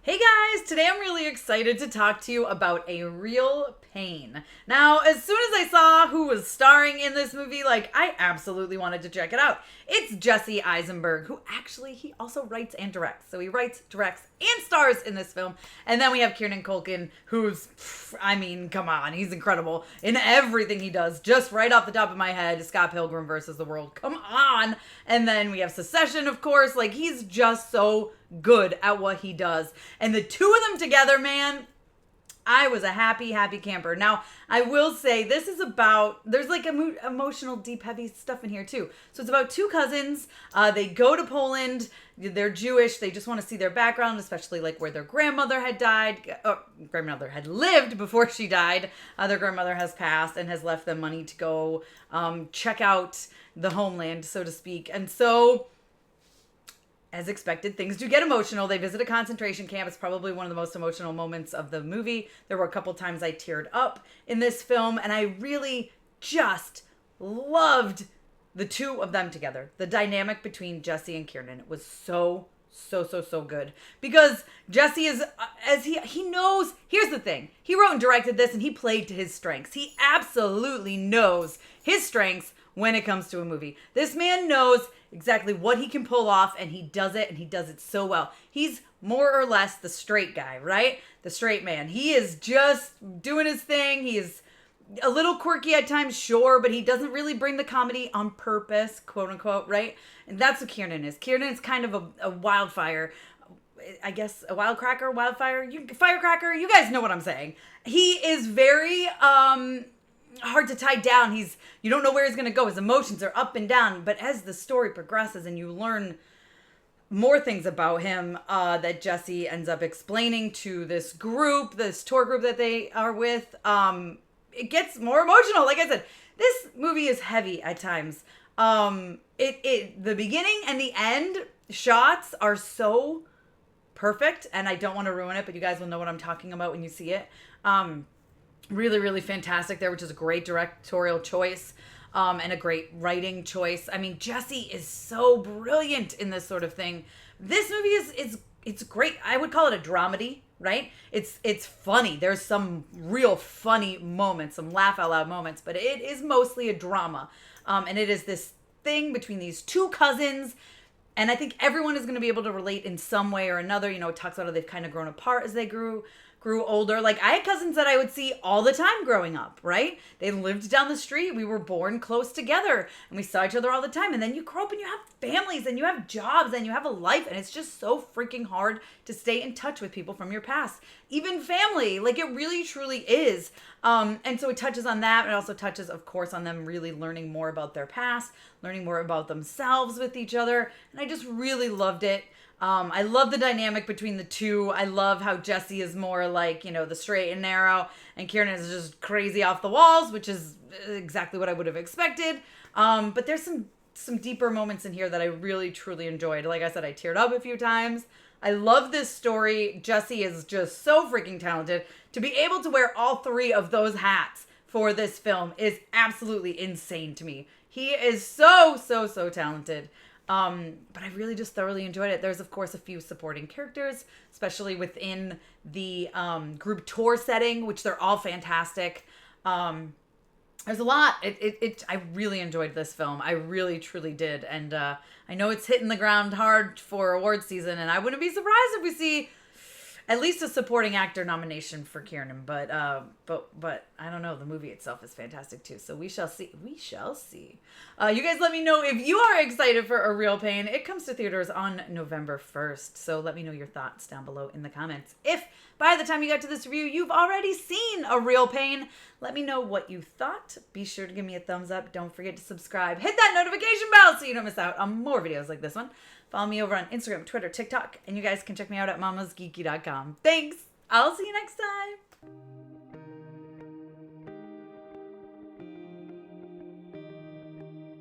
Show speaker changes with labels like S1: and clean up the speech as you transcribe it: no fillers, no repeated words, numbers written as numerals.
S1: Hey guys, today I'm really excited to talk to you about A Real Pain. Now, as soon as I saw who was starring in this movie, I absolutely wanted to check it out. It's Jesse Eisenberg, who actually, he also writes and directs. So he writes, directs, and stars in this film. And then we have Kieran Culkin, who's, come on, he's incredible in everything he does. Just right off the top of my head, Scott Pilgrim versus the World, come on. And then we have Secession, of course. He's just so good at what he does. And the two of them together, man, I was a happy camper. Now, I will say this is about, there's emotional, deep, heavy stuff in here too. So it's about two cousins. They go to Poland. They're Jewish. They just want to see their background, especially where their grandmother had died. Grandmother had lived before she died. Their grandmother has passed and has left them money to go check out the homeland, so to speak. And so, as expected, things do get emotional. They visit a concentration camp. It's probably one of the most emotional moments of the movie. There were a couple times I teared up in this film, and I really just loved the two of them together. The dynamic between Jesse and Kieran was so good. Because Jesse is, as he knows, here's the thing. He wrote and directed this, and he played to his strengths. He absolutely knows his strengths when it comes to a movie. This man knows exactly what he can pull off, and he does it so well. He's more or less the straight guy, right? The straight man. He is just doing his thing. He is a little quirky at times, sure, but he doesn't really bring the comedy on purpose, quote unquote, right? And that's what Kieran is. Kieran is kind of a wildfire. I guess a wildfire, firecracker. You guys know what I'm saying. He is very hard to tie down. You don't know where he's going to go. His emotions are up and down. But as the story progresses and you learn more things about him that Jesse ends up explaining to this tour group that they are with, it gets more emotional. Like I said, this movie is heavy at times. The beginning and the end shots are so perfect, and I don't want to ruin it, but you guys will know what I'm talking about when you see it. Really, really fantastic there, which is a great directorial choice and a great writing choice. I mean, Jesse is so brilliant in this sort of thing. This movie it's great. I would call it a dramedy, right? It's funny. There's some real funny moments, some laugh out loud moments, but it is mostly a drama. And it is this thing between these two cousins. And I think everyone is going to be able to relate in some way or another. You know, it talks about how they've kind of grown apart as they grew older. I had cousins that I would see all the time growing up, right? They lived down the street. We were born close together and we saw each other all the time. And then you grow up and you have families and you have jobs and you have a life. And it's just so freaking hard to stay in touch with people from your past, even family. It really, truly is. And so it touches on that. It also touches, of course, on them really learning more about their past, learning more about themselves with each other. And I just really loved it. I love the dynamic between the two. I love how Jesse is more the straight and narrow, and Kieran is just crazy off the walls, which is exactly what I would have expected. But there's some deeper moments in here that I really, truly enjoyed. Like I said, I teared up a few times. I love this story. Jesse is just so freaking talented. To be able to wear all three of those hats for this film is absolutely insane to me. He is so talented. But I really just thoroughly enjoyed it. There's, of course, a few supporting characters, especially within the group tour setting, which they're all fantastic. There's a lot. I really enjoyed this film. I really, truly did. And I know it's hitting the ground hard for award season, and I wouldn't be surprised if we see at least a supporting actor nomination for Kieran, but I don't know. The movie itself is fantastic too, so we shall see. You guys let me know if you are excited for A Real Pain. It comes to theaters on November 1st, so let me know your thoughts down below in the comments. If by the time you got to this review, you've already seen A Real Pain, let me know what you thought. Be sure to give me a thumbs up. Don't forget to subscribe. Hit that notification bell so you don't miss out on more videos like this one. Follow me over on Instagram, Twitter, TikTok, and you guys can check me out at mamasgeeky.com. Thanks. I'll see you next time.